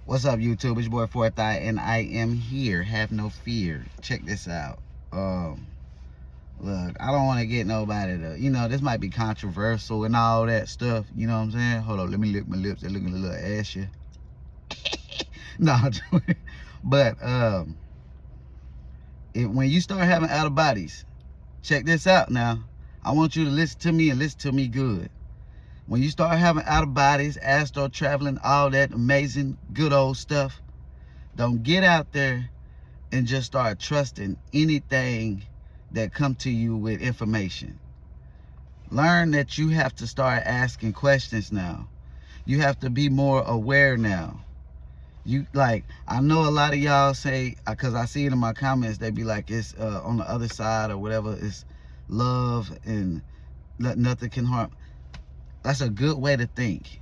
What's up, YouTube? It's your boy Fourth Eye, and I am here. Have no fear. Check this out. Look, I don't want to get nobody to, this might be controversial and all that stuff. You know what I'm saying? Hold on, let me lick my lips. They're looking a little ashy. No, but when you start having out of bodies, check this out now. I want you to listen to me and listen to me good. When you start having out of bodies, astral traveling, all that amazing, good old stuff, don't get out there and just start trusting anything that come to you with information. Learn that you have to start asking questions now. You have to be more aware now. I know a lot of y'all say, because I see it in my comments, they be like, it's on the other side or whatever, it's love and nothing can harm. That's a good way to think.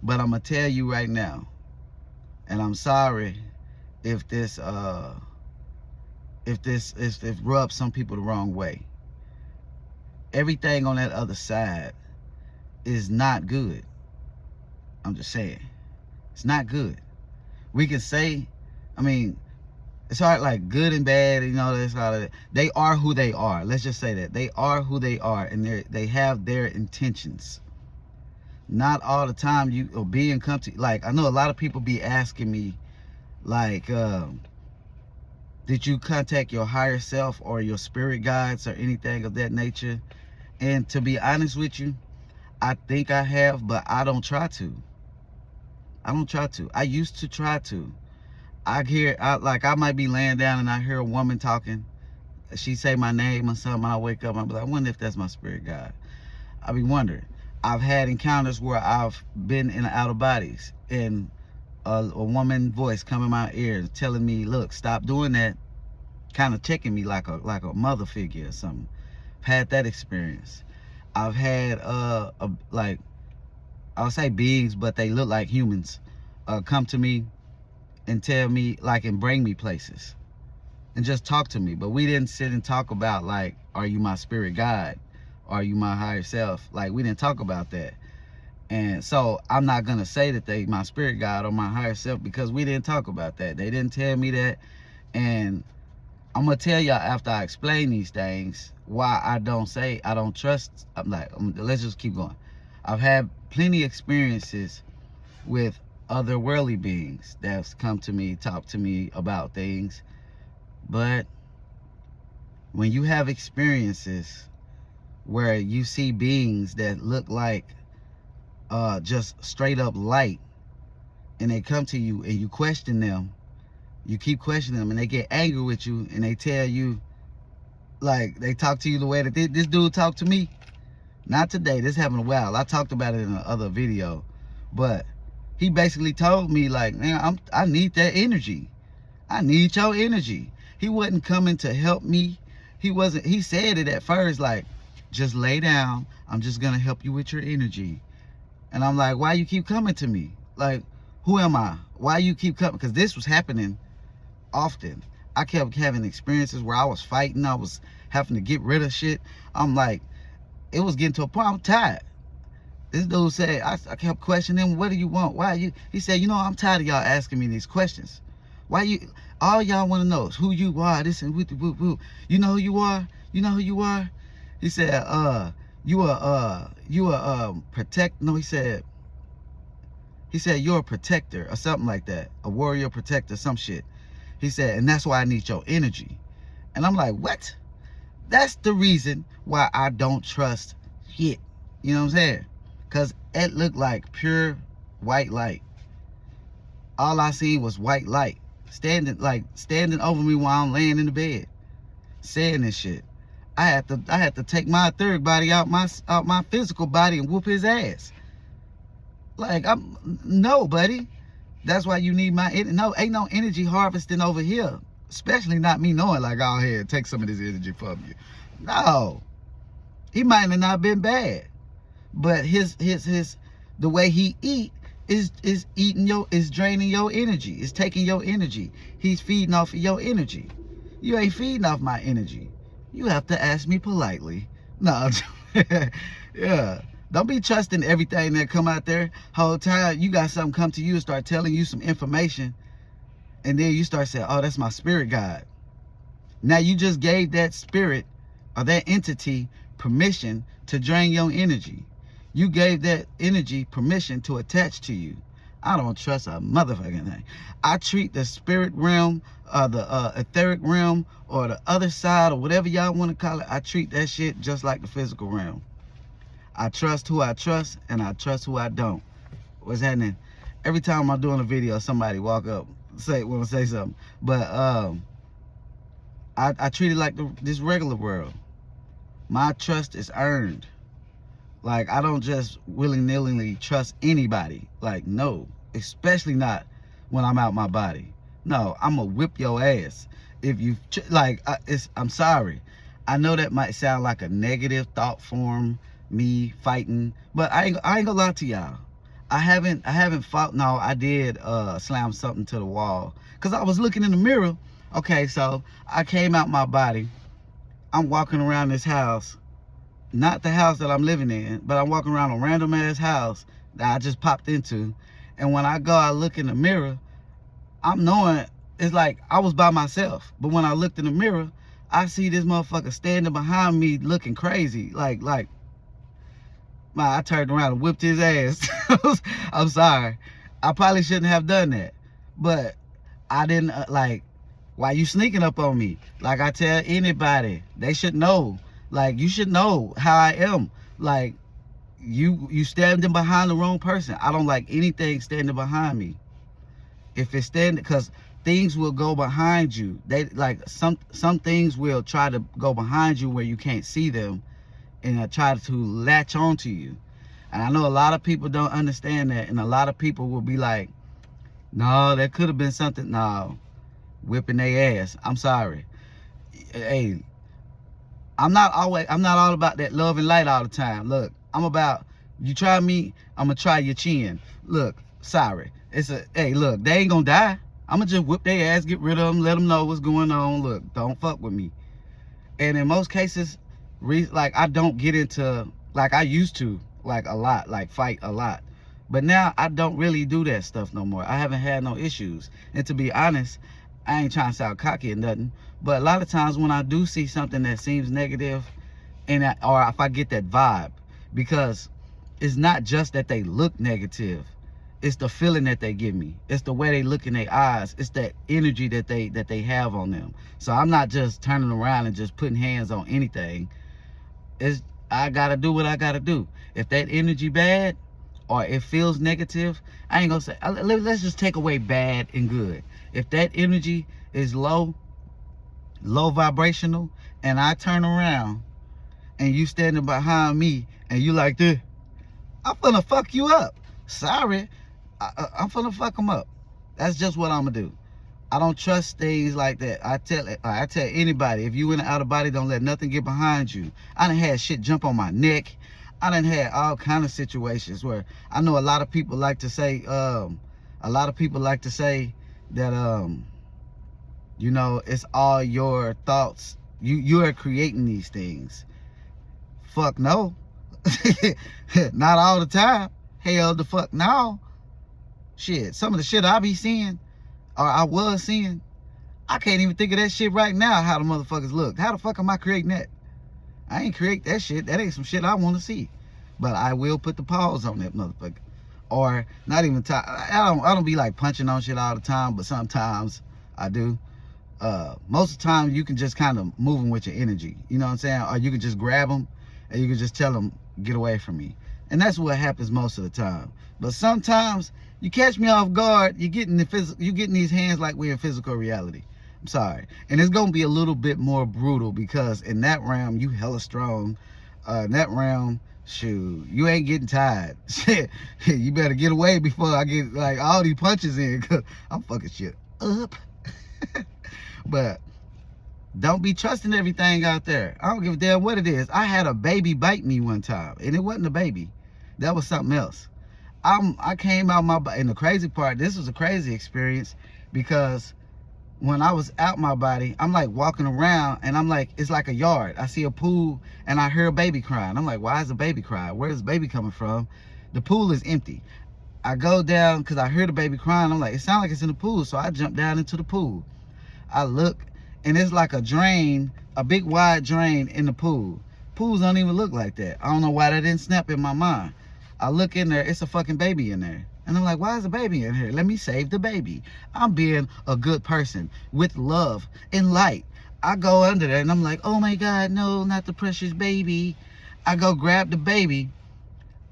But I'm going to tell you right now, and I'm sorry if this rubs some people the wrong way. Everything on that other side is not good. I'm just saying. It's not good. We can say, it's hard, like good and bad, that's all of that. They are who they are. Let's just say that. They are who they are, and they have their intentions. Not all the time being come to, like, I know a lot of people be asking me, like, did you contact your higher self or your spirit guides or anything of that nature? And to be honest with you, I think I have, but I don't try to. I used to try to. I might be laying down and I hear a woman talking. She say my name or something. I wake up and I be like, I wonder if that's my spirit guide. I be wondering. I've had encounters where I've been in out of bodies and a woman voice come in my ear telling me, look, stop doing that, kind of checking me like a mother figure or something. I've had that experience. I've had I'll say beings, but they look like humans, come to me and tell me, like, and bring me places and just talk to me. But we didn't sit and talk about, like, are you my spirit guide? Are you my higher self? Like, we didn't talk about that. And so I'm not going to say that they my spirit guide or my higher self, because we didn't talk about that. They didn't tell me that. And I'm going to tell y'all after I explain these things why I don't trust. Let's just keep going. I've had plenty of experiences with other worldly beings that's come to me, talk to me about things. But when you have experiences where you see beings that look like just straight up light, and they come to you and you question them, you keep questioning them, and they get angry with you, and they tell you, like, they talk to you the way that this dude talked to me. Not today, this happened a while. I talked about it in another video, but he basically told me, like, man, I need that energy. I need your energy. He wasn't coming to help me. He said it at first, like, just lay down. I'm just gonna help you with your energy. And I'm like, why you keep coming to me? Like, who am I? Why you keep coming? Because this was happening often. I kept having experiences where I was fighting. I was having to get rid of shit. I'm like, it was getting to a point, I'm tired. This dude said, I kept questioning him, what do you want? Why you? He said, I'm tired of y'all asking me these questions. All y'all want to know is who you are, this and woo. You know who you are? You know who you are? He said, you are protect. No, he said you're a protector or something like that, a warrior protector, some shit. He said, and that's why I need your energy. And I'm like, what? That's the reason why I don't trust shit. You know what I'm saying? Because it looked like pure white light. All I seen was white light standing over me while I'm laying in the bed, saying this shit. I had to take my third body out my physical body and whoop his ass. Like, no, buddy. That's why you need my energy. No, ain't no energy harvesting over here. Especially not me knowing, like, oh, here, take some of this energy from you. No. He might have not been bad. But the way he eat is draining your energy. It's taking your energy. He's feeding off of your energy. You ain't feeding off my energy. You have to ask me politely. No, yeah. Don't be trusting everything that come out there. Whole time you got something come to you and start telling you some information, and then you start saying, oh, that's my spirit guide. Now you just gave that spirit or that entity permission to drain your energy. You gave that energy permission to attach to you. I don't trust a motherfucking thing. I treat the spirit realm, the etheric realm, or the other side, or whatever y'all want to call it. I treat that shit just like the physical realm. I trust who I trust, and I trust who I don't. What's happening? Every time I'm doing a video, somebody walk up, want to say something. But I treat it like this regular world. My trust is earned. Like, I don't just willy-nilly trust anybody. Like, no. Especially not when I'm out my body. No, I'm gonna whip your ass. If you, I'm sorry. I know that might sound like a negative thought form, me fighting. But I ain't gonna lie to y'all. I haven't fought. No, I did slam something to the wall. Because I was looking in the mirror. Okay, so I came out my body. I'm walking around this house. Not the house that I'm living in, but I'm walking around a random ass house that I just popped into. And when I go, I look in the mirror, I'm knowing it's like I was by myself. But when I looked in the mirror, I see this motherfucker standing behind me looking crazy. Like, I turned around and whipped his ass. I'm sorry. I probably shouldn't have done that. But I didn't, why you sneaking up on me? Like, I tell anybody, they should know. Like, you should know how I am. Like, you standing behind the wrong person. I don't like anything standing behind me. If it's standing, because things will go behind you. They like some things will try to go behind you where you can't see them, and try to latch on to you. And I know a lot of people don't understand that, and a lot of people will be like, no, that could have been something. No, whipping their ass. I'm sorry. Hey, I'm not all about that love and light all the time. Look, I'm about, you try me, I'm gonna try your chin. Look, sorry. Hey, look, they ain't gonna die. I'm gonna just whip their ass, get rid of them, let them know what's going on. Look, don't fuck with me. And in most cases, I don't get into, like I used to, like a lot, like fight a lot. But now I don't really do that stuff no more. I haven't had no issues. And to be honest, I ain't trying to sound cocky or nothing, but a lot of times when I do see something that seems negative, or if I get that vibe, because it's not just that they look negative, it's the feeling that they give me. It's the way they look in their eyes. It's that energy that they have on them. So I'm not just turning around and just putting hands on anything. I gotta do what I gotta do. If that energy bad or it feels negative, I ain't gonna say, let's just take away bad and good. If that energy is low vibrational, and I turn around and you standing behind me and you like this, I'm gonna fuck you up. Sorry, I'm gonna fuck them up. That's just what I'm gonna do. I don't trust things like that. I tell anybody, if you in an out of body, don't let nothing get behind you. I done had shit jump on my neck. I done had all kind of situations where I know a lot of people like to say, that you know, it's all your thoughts. You are creating these things. Fuck no. Not all the time. Hell the fuck no. Shit, some of the shit I be seeing, or I was seeing, I can't even think of that shit right now, how the motherfuckers look. How the fuck am I creating that? I ain't create that shit. That ain't some shit I want to see. But I will put the pause on that motherfucker. Or not even I don't be like punching on shit all the time, but sometimes I do. Most of the time you can just kind of move them with your energy. You know what I'm saying? Or you can just grab them and you can just tell them, get away from me. And that's what happens most of the time. But sometimes you catch me off guard, you getting these hands like we're in physical reality. I'm sorry. And it's gonna be a little bit more brutal, because in that realm you hella strong. In that realm, shoot, you ain't getting tired. Shit, you better get away before I get like all these punches in, cause I'm fucking shit up. But don't be trusting everything out there. I don't give a damn what it is. I had a baby bite me one time, and it wasn't a baby. That was something else. I came out my body, and the crazy part, this was a crazy experience, because when I was out my body, I'm like walking around and I'm like, it's like a yard. I see a pool and I hear a baby crying. I'm like, why is the baby crying? Where is the baby coming from? The pool is empty. I go down because I hear the baby crying. I'm like, it sounds like it's in the pool. So I jump down into the pool. I look and it's like a drain, a big wide drain in the pool. Pools don't even look like that. I don't know why that didn't snap in my mind. I look in there, it's a fucking baby in there. And I'm like, why is a baby in here? Let me save the baby. I'm being a good person with love and light. I go under there and I'm like, oh my God, no, not the precious baby. I go grab the baby.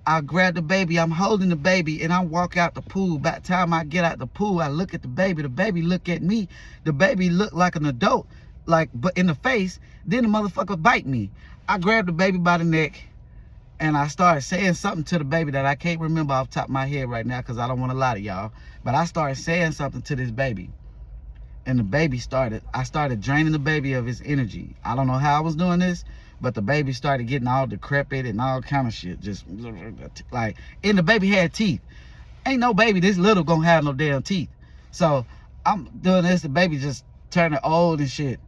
I grab the baby, I'm holding the baby, and I walk out the pool. By the time I get out the pool, I look at the baby look at me. The baby look like an adult, like, but in the face. Then the motherfucker bite me. I grab the baby by the neck, and I started saying something to the baby that I can't remember off the top of my head right now because I don't want to lie to y'all. But I started saying something to this baby. And the baby I started draining the baby of his energy. I don't know how I was doing this, but the baby started getting all decrepit and all kind of shit. Just like, and the baby had teeth. Ain't no baby this little gonna have no damn teeth. So I'm doing this, the baby just turning old and shit.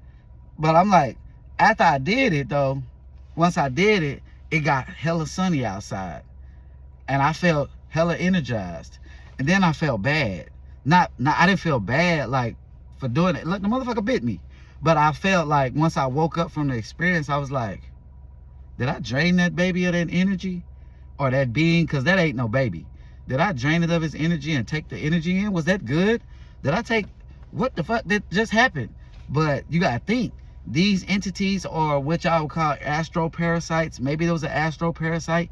But I'm like, after I did it though, once I did it, it got hella sunny outside. And I felt hella energized. And then I felt bad. Not I didn't feel bad like for doing it. Look, the motherfucker bit me. But I felt like once I woke up from the experience, I was like, did I drain that baby of that energy? Or that being? Because that ain't no baby. Did I drain it of his energy and take the energy in? Was that good? Did I take, what the fuck did just happen? But you gotta think, these entities are what y'all would call astral parasites. Maybe there was an astral parasite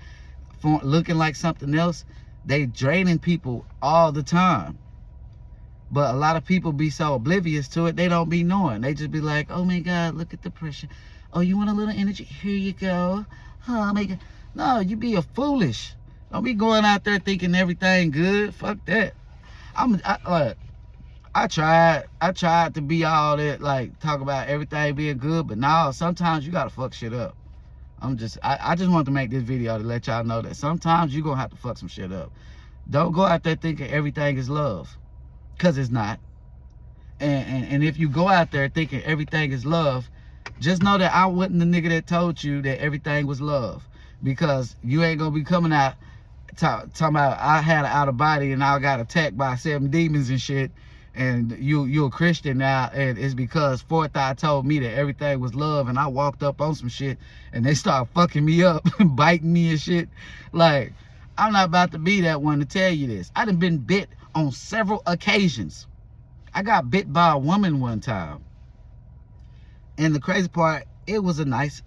looking like something else. They draining people all the time. But a lot of people be so oblivious to it, they don't be knowing. They just be like, oh my God, look at the pressure. Oh, you want a little energy? Here you go. Oh my God. No, you be a foolish. Don't be going out there thinking everything good. Fuck that. I tried to be all that, like, talk about everything being good, but now sometimes you gotta fuck shit up. I just wanted to make this video to let y'all know that sometimes you gonna have to fuck some shit up. Don't go out there thinking everything is love. Because it's not. And if you go out there thinking everything is love, just know that I wasn't the nigga that told you that everything was love. Because you ain't gonna be coming out talking about I had an out of body and I got attacked by 7 demons and shit, and you're a Christian now, and it's because Fourth Eye told me that everything was love, and I walked up on some shit and they started fucking me up and biting me and shit. Like, I'm not about to be that one to tell you this. I done been bit on several occasions. I got bit by a woman one time. And the crazy part, it was a nice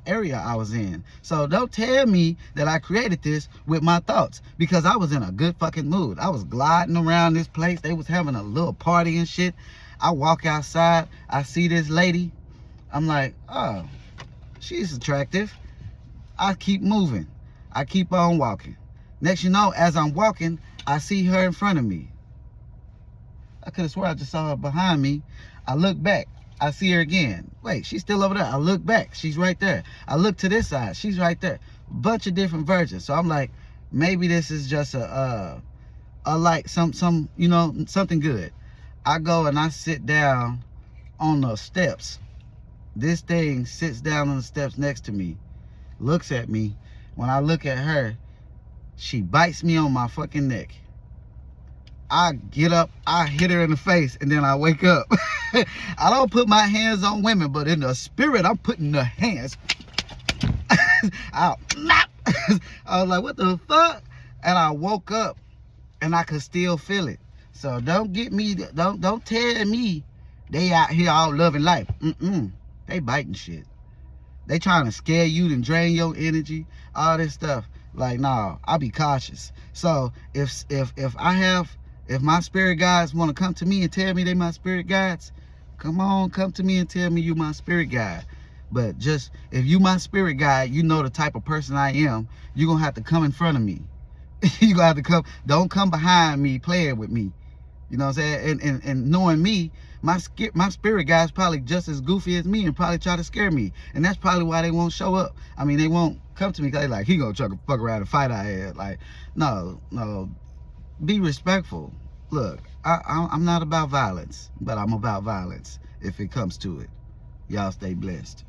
area I was in. So don't tell me that I created this with my thoughts, because I was in a good fucking mood. I was gliding around this place. They was having a little party and shit. I walk outside. I see this lady. I'm like, oh, she's attractive. I keep moving. I keep on walking. Next you know, as I'm walking, I see her in front of me. I could have swore I just saw her behind me. I look back. I see her again. Wait, she's still over there. I look back. She's right there. I look to this side. She's right there. Bunch of different versions. So I'm like, maybe this is just a like some you know, something good. I go and I sit down on the steps. This thing sits down on the steps next to me, looks at me. When I look at her, she bites me on my fucking neck. I get up, I hit her in the face, and then I wake up. I don't put my hands on women, but in the spirit, I'm putting the hands out. I was like, what the fuck? And I woke up, and I could still feel it. So don't get me, don't tell me they out here all loving life. They biting shit. They trying to scare you and drain your energy, all this stuff. Like, nah, I'll be cautious. So if my spirit guides want to come to me and tell me they my spirit guides, come on, come to me and tell me you my spirit guide. But just, if you my spirit guide, you know the type of person I am, you're going to have to come in front of me. You're going to have to come, don't come behind me playing with me. You know what I'm saying? And knowing me, my spirit guide's probably just as goofy as me and probably try to scare me. And that's probably why they won't show up. I mean, they won't come to me because they're like, he gonna try to fuck around and fight our ass. Like, no, be respectful. Look, I'm not about violence, but I'm about violence if it comes to it. Y'all stay blessed.